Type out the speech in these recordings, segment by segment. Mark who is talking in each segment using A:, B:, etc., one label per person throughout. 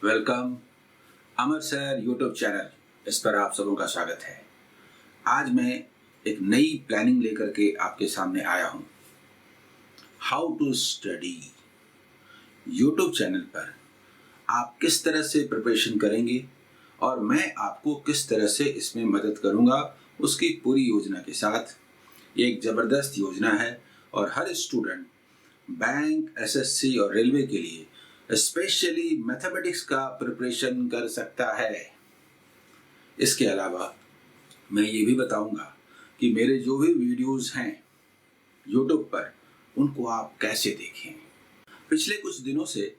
A: Welcome अमर sir YouTube channel. इस पर आप सबों का स्वागत है। आज मैं एक नई प्लानिंग लेकर के आपके सामने आया हूं। How to study YouTube channel पर आप किस तरह से प्रिपरेशन करेंगे और मैं आपको किस तरह से इसमें मदद करूंगा, उसकी पूरी योजना के साथ। एक ज़बरदस्त योजना है और हर स्टूडेंट बैंक, एसएससी और रेलवे के लिए स्पेशली मैथमेटिक्स का प्रिपरेशन कर सकता है। इसके अलावा मैं ये भी बताऊंगा कि मेरे जो भी वीडियोस हैं यूट्यूब पर उनको आप कैसे देखें। पिछले कुछ दिनों से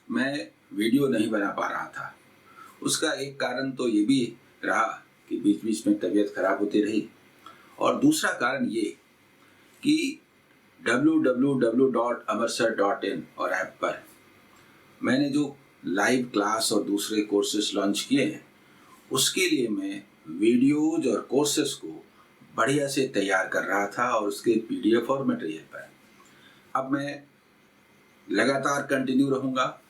A: मैं वीडियो नहीं बना पा रहा था। उसका एक कारण तो ये भी रहा कि बीच बीच में तबीयत खराब होती रही, और दूसरा कारण ये कि www.amarsir.in और ऐप पर मैंने जो लाइव क्लास और दूसरे कोर्सेज लॉन्च किए हैं, उसके लिए मैं वीडियोज और कोर्सेज को बढ़िया से तैयार कर रहा था और उसके पीडीएफ और मटेरियल पर। अब मैं लगातार कंटिन्यू रहूँगा,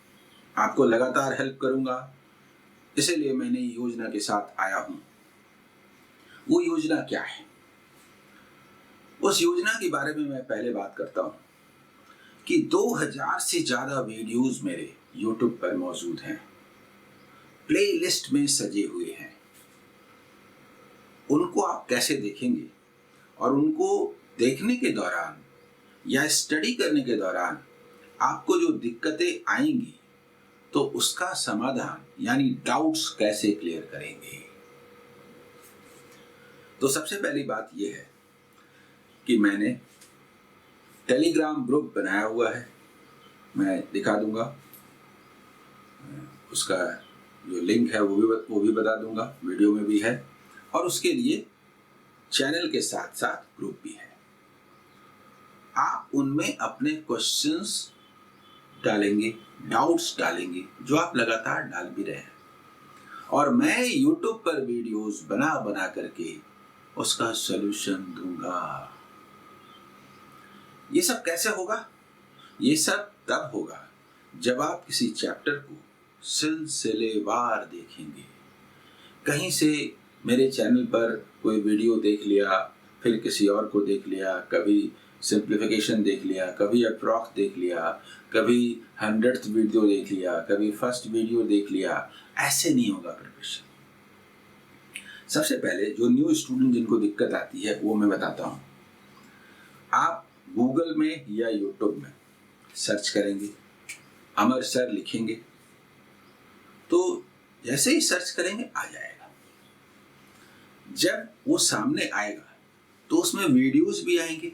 A: आपको लगातार हेल्प करूँगा। इसीलिए मैं नई योजना के साथ आया हूँ। वो योजना क्या है? उस योजना के बारे में मैं पहले बात करता हूँ कि 2000 से ज़्यादा वीडियोस मेरे YouTube पर मौजूद हैं, प्लेलिस्ट में सजे हुए हैं। उनको आप कैसे देखेंगे और उनको देखने के दौरान या स्टडी करने के दौरान आपको जो दिक्कतें आएंगी, तो उसका समाधान यानी डाउट्स कैसे क्लियर करेंगे। तो सबसे पहली बात यह है कि मैंने टेलीग्राम ग्रुप बनाया हुआ है। मैं दिखा दूंगा, उसका जो लिंक है वो भी बता दूंगा, वीडियो में भी है। और उसके लिए चैनल के साथ साथ ग्रुप भी है। आप उनमें अपने क्वेश्चंस डालेंगे, डाउट्स डालेंगे, जो आप लगातार डाल भी रहे हैं, और मैं YouTube पर वीडियोस बना बना करके उसका सलूशन दूंगा। ये सब कैसे होगा? ये सब तब होगा जब आप किसी चैप्टर को सिलसिलेवार देखेंगे। कहीं से मेरे चैनल पर कोई वीडियो देख लिया, फिर किसी और को देख लिया, कभी सिंप्लीफिकेशन देख लिया, कभी अप्रॉक्स देख लिया, कभी 100th वीडियो देख लिया, कभी फर्स्ट वीडियो देख लिया। ऐसे नहीं होगा प्रिपरेशन। सबसे पहले जो न्यू स्टूडेंट जिनको दिक्कत आती है वो मैं बताता हूँ। आप गूगल में या यूट्यूब में सर्च करेंगे, अमर सर लिखेंगे, तो जैसे ही सर्च करेंगे आ जाएगा। जब वो सामने आएगा तो उसमें वीडियोस भी आएंगे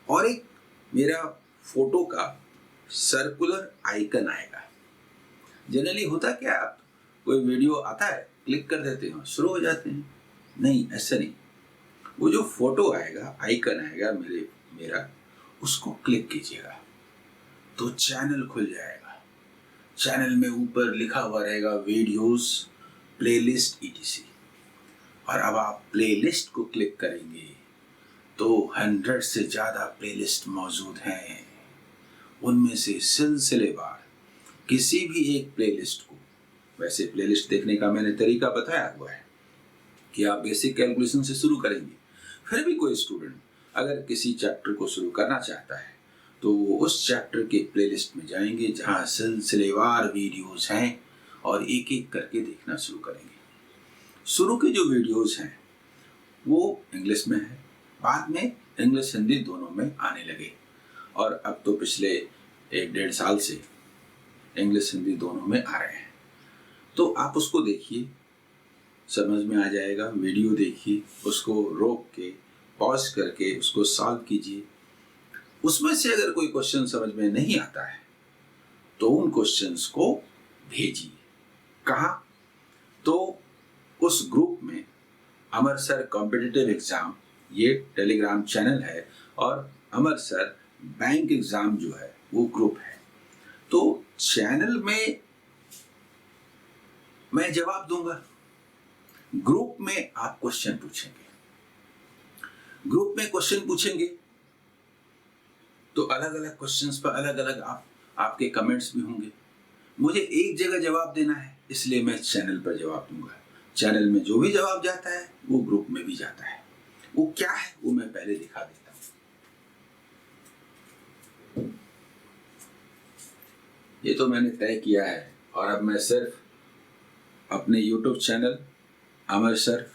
A: और एक मेरा फोटो का सर्कुलर आइकन आएगा। जनरली होता क्या, आप कोई वीडियो आता है, क्लिक कर देते हो, शुरू हो जाते हैं। नहीं, ऐसा नहीं। वो जो फोटो आएगा, आइकन आएगा मेरा, उसको क्लिक कीजिएगा तो चैनल खुल जाएगा। चैनल में ऊपर लिखा हुआ रहेगा वीडियोस, प्लेलिस्ट etc। और अब आप प्लेलिस्ट को क्लिक करेंगे तो 100 से ज़्यादा प्लेलिस्ट मौजूद हैं। उनमें से सिलसिलेवार किसी भी एक प्लेलिस्ट को, वैसे प्लेलिस्ट देखने का मैंने तरीका बताया हुआ है कि आप बेसिक कैलकुलेशन से शुरू करेंगे। फिर भी कोई स्टूडेंट अगर किसी चैप्टर को शुरू करना चाहता है तो वो उस चैप्टर के प्लेलिस्ट में जाएंगे जहाँ सिलसिलेवार वीडियोस हैं और एक एक करके देखना शुरू करेंगे। शुरू के जो वीडियोस हैं वो इंग्लिश में है, बाद में इंग्लिश हिंदी दोनों में आने लगे, और अब तो पिछले 1-1.5 साल से इंग्लिश हिंदी दोनों में आ रहे हैं। तो आप उसको देखिए, समझ में आ जाएगा। वीडियो देखिए, उसको रोक के पॉज करके उसको सॉल्व कीजिए। उसमें से अगर कोई क्वेश्चन समझ में नहीं आता है तो उन क्वेश्चंस को भेजिए। कहाँ? तो उस ग्रुप में अमर सर कॉम्पिटिटिव एग्जाम, ये टेलीग्राम चैनल है, और अमर सर बैंक एग्जाम जो है वो ग्रुप है। तो चैनल में मैं जवाब दूंगा, ग्रुप में आप क्वेश्चन पूछेंगे। ग्रुप में क्वेश्चन पूछेंगे तो अलग अलग क्वेश्चंस पर अलग अलग आपके कमेंट्स भी होंगे। मुझे एक जगह जवाब देना है, इसलिए मैं चैनल पर जवाब दूंगा। चैनल में जो भी जवाब जाता है वो ग्रुप में भी जाता है। वो क्या है वो मैं पहले दिखा देता हूं। ये तो मैंने तय किया है और अब मैं सिर्फ अपने YouTube चैनल अमर सर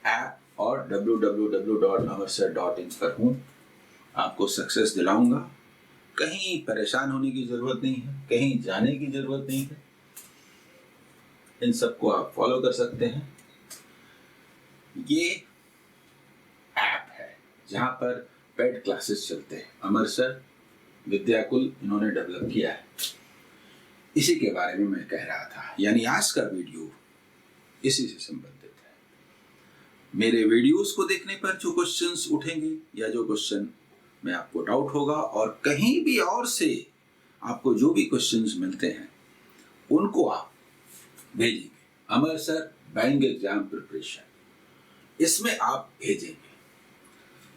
A: ऐप और www.amarsir.in पर हूँ। आपको सक्सेस दिलाऊंगा। कहीं परेशान होने की जरूरत नहीं है, कहीं जाने की जरूरत नहीं है। इन सबको आप फॉलो कर सकते हैं। ये ऐप है जहां पर पेड क्लासेस चलते हैं। अमर सर विद्याकुल इन्होंने डेवलप किया है। इसी के बारे में मैं कह रहा था, यानी आज का वीडियो इसी से संबंधित है। मेरे वीडियोस को देखने पर जो क्वेश्चंस उठेंगे या जो क्वेश्चन में आपको डाउट होगा और कहीं भी और से आपको जो भी क्वेश्चंस मिलते हैं उनको आप भेजेंगे। अमर सर बैंक एग्जाम प्रिपरेशन, इसमें आप भेजेंगे।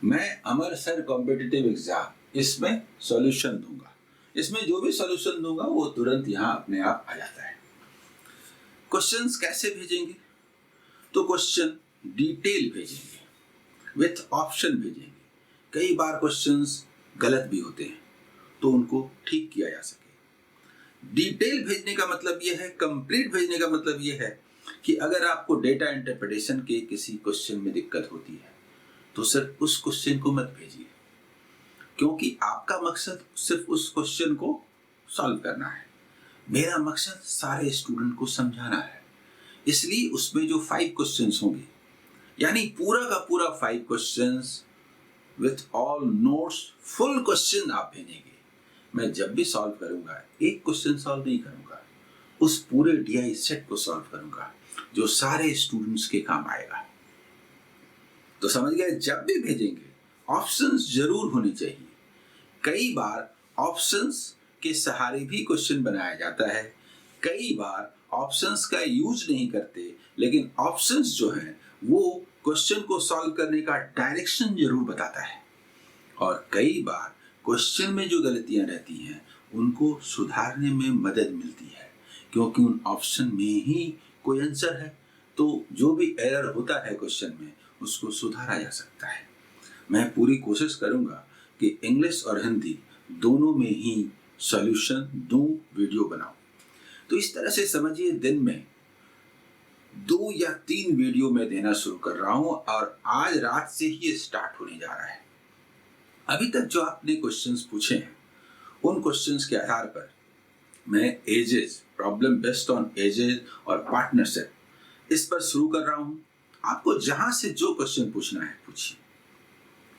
A: मैं अमर सर कॉम्पिटिटिव एग्जाम, इसमें सॉल्यूशन दूंगा। इसमें जो भी सॉल्यूशन दूंगा वो तुरंत यहाँ अपने आप आ जाता है। क्वेश्चंस कैसे भेजेंगे? तो क्वेश्चन डिटेल भेजेंगे, विथ ऑप्शन भेजेंगे। कई बार क्वेश्चंस गलत भी होते हैं तो उनको ठीक किया जा सके। डिटेल भेजने का मतलब यह है, कंप्लीट भेजने का मतलब यह है कि अगर आपको डेटा इंटरप्रिटेशन के किसी क्वेश्चन में दिक्कत होती है तो सिर्फ उस क्वेश्चन को मत भेजिए, क्योंकि आपका मकसद सिर्फ उस क्वेश्चन को सॉल्व करना है। मेरा मकसद सारे स्टूडेंट को समझाना है। इसलिए उसमें जो 5 क्वेश्चंस होंगे, यानी पूरा का पूरा 5 questions with all notes, full question आप भेजेंगे। मैं जब भी सॉल्व करूंगा एक क्वेश्चन सॉल्व नहीं करूंगा, उस पूरे DI सेट को सॉल्व करूंगा जो सारे स्टूडेंट्स के काम आएगा। तो समझ गए? जब भी भेजेंगे ऑप्शंस जरूर होने चाहिए। कई बार ऑप्शंस के सहारे भी क्वेश्चन बनाया जाता है, कई बार ऑप्शंस का यूज नहीं करते, लेकिन ऑप्शंस जो हैं वो क्वेश्चन को सॉल्व करने का डायरेक्शन जरूर बताता है। और कई बार क्वेश्चन में जो गलतियां रहती हैं उनको सुधारने में मदद मिलती है, क्योंकि उन ऑप्शन में ही कोई आंसर है। तो जो भी एरर होता है क्वेश्चन में उसको सुधारा जा सकता है। मैं पूरी कोशिश करूंगा कि इंग्लिश और हिंदी दोनों में ही सॉल्यूशन दूं, वीडियो बनाऊं। तो इस तरह से समझिए, दिन में 2 या 3 वीडियो मैं देना शुरू कर रहा हूं और आज रात से ही स्टार्ट होने जा रहा है। अभी तक जो आपने क्वेश्चंस पूछे हैं उन क्वेश्चंस के आधार पर मैं ages, problem based on ages और पार्टनरशिप, इस पर शुरू कर रहा हूं। आपको जहां से जो क्वेश्चन पूछना है पूछिए।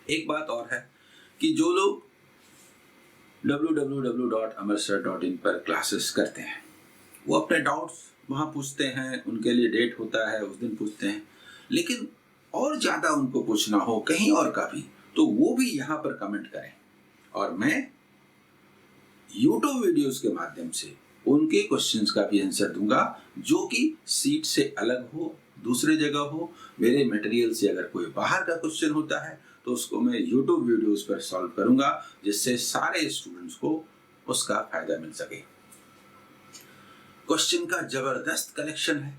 A: एक बात और है कि जो लोग www.amarsir.in पर क्लासेस करते हैं वो अपने डाउट्स वहाँ पूछते हैं, उनके लिए डेट होता है उस दिन पूछते हैं। लेकिन और ज़्यादा उनको पूछना हो कहीं और का भी, तो वो भी यहाँ पर कमेंट करें और मैं YouTube वीडियोस के माध्यम से उनके क्वेश्चंस का भी आंसर दूंगा, जो कि सीट से अलग हो, दूसरे जगह हो। मेरे मटेरियल से अगर कोई बाहर का क्वेश्चन होता है तो उसको मैं YouTube वीडियोस पर सॉल्व करूंगा, जिससे सारे स्टूडेंट्स को उसका फायदा मिल सके। क्वेश्चन का जबरदस्त कलेक्शन है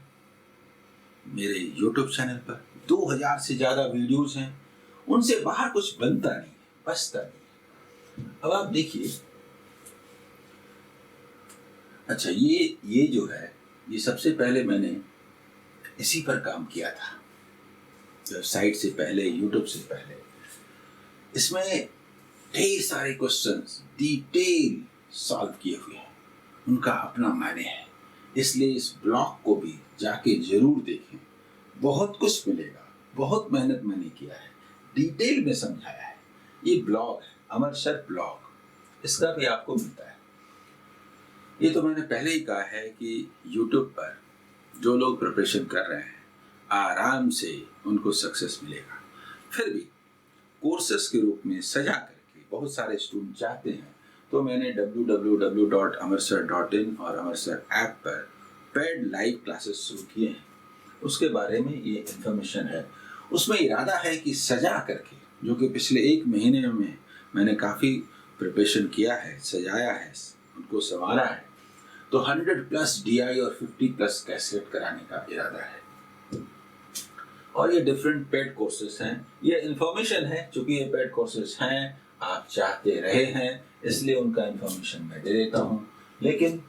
A: मेरे YouTube चैनल पर। 2000 से ज्यादा वीडियोस हैं, उनसे बाहर कुछ बनता नहीं, बचता नहीं। अब आप देखिए, अच्छा ये जो है, ये सबसे पहले मैंने इसी पर काम किया था, वेबसाइट से पहले, YouTube से पहले। इसमें ढेर सारे क्वेश्चंस डिटेल सॉल्व किए हुए हैं, उनका अपना मायने है। इसलिए इस ब्लॉग को भी जाके जरूर देखें, बहुत कुछ मिलेगा। बहुत मेहनत मैंने किया है, डिटेल में समझाया है। ये ब्लॉग है अमर सर ब्लॉग, इसका भी आपको मिलता है। ये तो मैंने पहले ही कहा है कि YouTube पर जो लोग प्रिपरेशन कर रहे हैं आराम से उनको सक्सेस मिलेगा। फिर भी कोर्सेस के रूप में सजा करके बहुत सारे स्टूडेंट चाहते हैं, तो मैंने www.amarsir.in और अमरसर ऐप पर पेड लाइव क्लासेस शुरू किए हैं। उसके बारे में ये इन्फॉर्मेशन है। उसमें इरादा है कि सजा करके, जो कि पिछले 1 महीने में मैंने काफ़ी प्रिपरेशन किया है, सजाया है, उनको संवारा है, तो 100 प्लस DI और 50 प्लस कैसेट कराने का इरादा है। और ये डिफरेंट पेड कोर्सेज हैं। ये इंफॉर्मेशन है, चूंकि ये पेड कोर्सेज हैं, आप चाहते रहे हैं, इसलिए उनका इंफॉर्मेशन मैं दे देता हूँ। लेकिन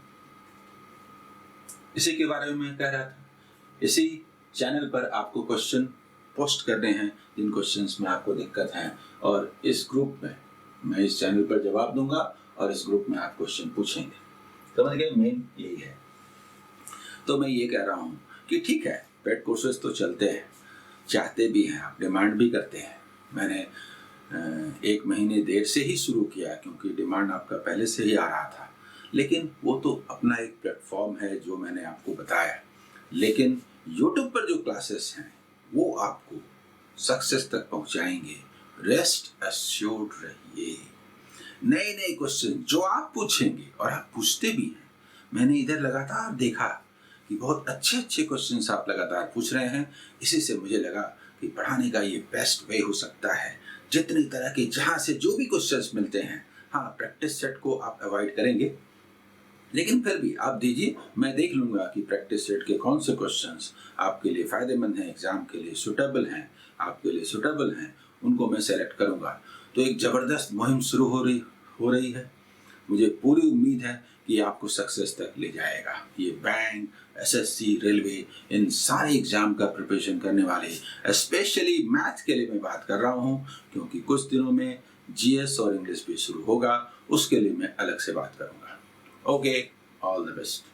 A: इसी के बारे में मैं कह रहा था, इसी चैनल पर आपको क्वेश्चन पोस्ट करने हैं जिन क्वेश्चंस में आपको दिक्कत है, और इस ग्रुप में मैं इस चैनल पर जवाब दूंगा और इस ग्रुप में आप क्वेश्चन पूछेंगे। समझ गए? मेन यही है। तो मैं ये कह रहा हूँ कि ठीक है, पेड कोर्सेज तो चलते हैं, चाहते भी हैं आप, डिमांड भी करते हैं। मैंने 1 महीने देर से ही शुरू किया क्योंकि डिमांड आपका पहले से ही आ रहा था, लेकिन वो तो अपना एक प्लेटफॉर्म है जो मैंने आपको बताया। लेकिन YouTube पर जो क्लासेस हैं वो आपको सक्सेस तक पहुंचाएंगे। रेस्ट एश्योर्ड रहिए। नए नए क्वेश्चन जो आप पूछेंगे, और आप पूछते भी हैं, मैंने इधर लगातार देखा कि बहुत अच्छे अच्छे क्वेश्चंस आप लगातार पूछ रहे हैं। इसी से मुझे लगा कि पढ़ाने का ये बेस्ट वे हो सकता है। जितनी तरह के जहाँ से जो भी क्वेश्चंस मिलते हैं, हाँ प्रैक्टिस सेट को आप अवॉइड करेंगे, लेकिन फिर भी आप दीजिए, मैं देख लूँगा कि प्रैक्टिस सेट के कौन से क्वेश्चंस आपके लिए फ़ायदेमंद हैं, एग्ज़ाम के लिए सूटेबल हैं, आपके लिए सूटेबल हैं, उनको मैं सेलेक्ट करूँगा। तो एक ज़बरदस्त मुहिम शुरू हो रही है। मुझे पूरी उम्मीद है कि आपको सक्सेस तक ले जाएगा। ये बैंक, SSC, रेलवे, इन सारे एग्ज़ाम का प्रिपरेशन करने वाले, स्पेशली मैथ के लिए मैं बात कर रहा हूँ, क्योंकि कुछ दिनों में GS और इंग्लिश भी शुरू होगा, उसके लिए मैं अलग से बात करूँगा। Okay, all the best.